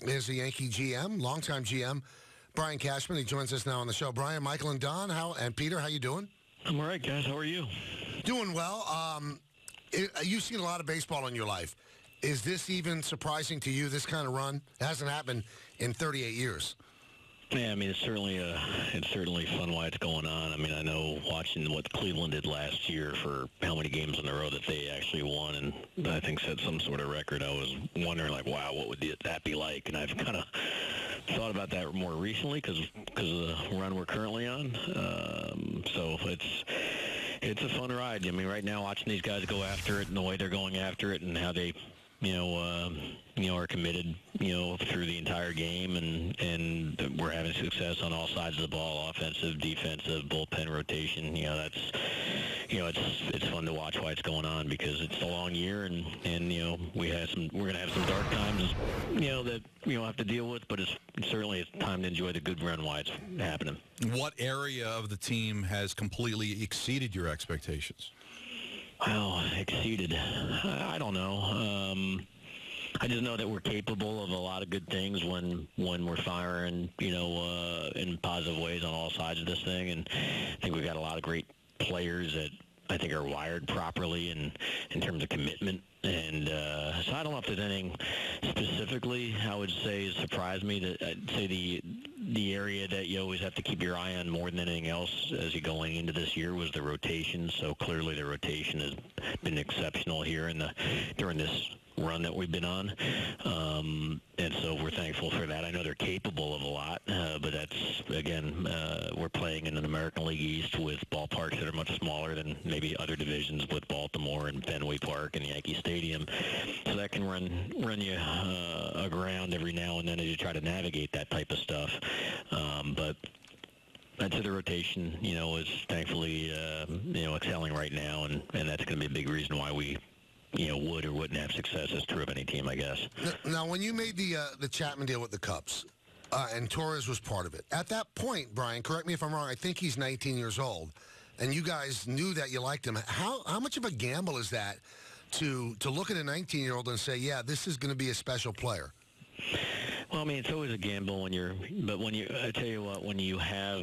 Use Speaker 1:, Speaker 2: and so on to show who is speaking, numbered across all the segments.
Speaker 1: is the Yankee GM, longtime GM, Brian Cashman. He joins us now on the show. Brian, Michael, and Don, and Peter, how you doing?
Speaker 2: I'm all right, guys. How are you?
Speaker 1: Doing well. You've seen a lot of baseball in your life. Is this even surprising to you, this kind of run? It hasn't happened in 38 years.
Speaker 2: Yeah, I mean, it's certainly fun why it's going on. I mean, I know watching what Cleveland did last year for how many games in a row that they actually won, and I think set some sort of record. I was wondering, like, wow, what would that be like? And I've kind of thought about that more recently because of the run we're currently on. So it's a fun ride. I mean, right now watching these guys go after it and the way they're going after it and how they are committed, through the entire game, and we're having success on all sides of the ball, offensive, defensive, bullpen rotation. It's fun to watch why it's going on because it's a long year, and we're going to have some dark times, that we don't have to deal with, but it's time to enjoy the good run while it's happening.
Speaker 3: What area of the team has completely exceeded your expectations?
Speaker 2: Well, exceeded. I don't know. I just know that we're capable of a lot of good things when we're firing, in positive ways on all sides of this thing. And I think we've got a lot of great players that I think are wired properly in terms of commitment. And so I don't know if there's anything specifically I would say surprised me. That I'd say the area that you always have to keep your eye on more than anything else as you're going into this year was the rotation. So clearly the rotation has been exceptional here during this run that we've been on. And so we're thankful for that. I know they're capable of a lot, but that's, again, we're playing in an American League East with ballparks that are much smaller than maybe other divisions with Baltimore and Fenway Park and Yankee Stadium. So that can run you aground every now and then as you try to navigate that type of stuff. But I'd say the rotation, is thankfully, excelling right now, and that's going to be a big reason why we would or wouldn't have success as true of any team, I guess.
Speaker 1: Now, when you made the Chapman deal with the Cubs, and Torres was part of it, at that point, Brian, correct me if I'm wrong, I think he's 19 years old, and you guys knew that you liked him. How much of a gamble is that to look at a 19-year-old and say, yeah, this is going to be a special player?
Speaker 2: Well, I mean, it's always a gamble I tell you what, when you have,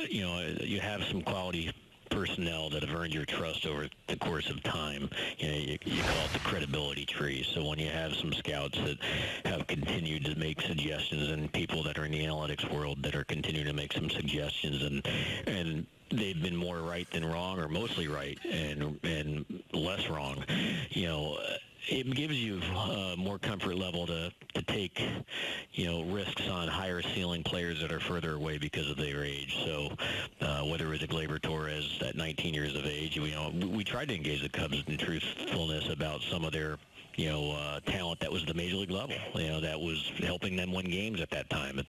Speaker 2: you have some quality personnel that have earned your trust over the course of time. You call it the credibility tree. So when you have some scouts that have continued to make suggestions and people that are in the analytics world that are continuing to make some suggestions and they've been more right than wrong, or mostly right and less wrong, it gives you more comfort level to take, risks on higher ceiling players that are further away because of their age. So whether it was a Gleyber, Torres at 19 years of age, we tried to engage the Cubs in truthfulness about some of their talent that was the major league level, that was helping them win games at that time.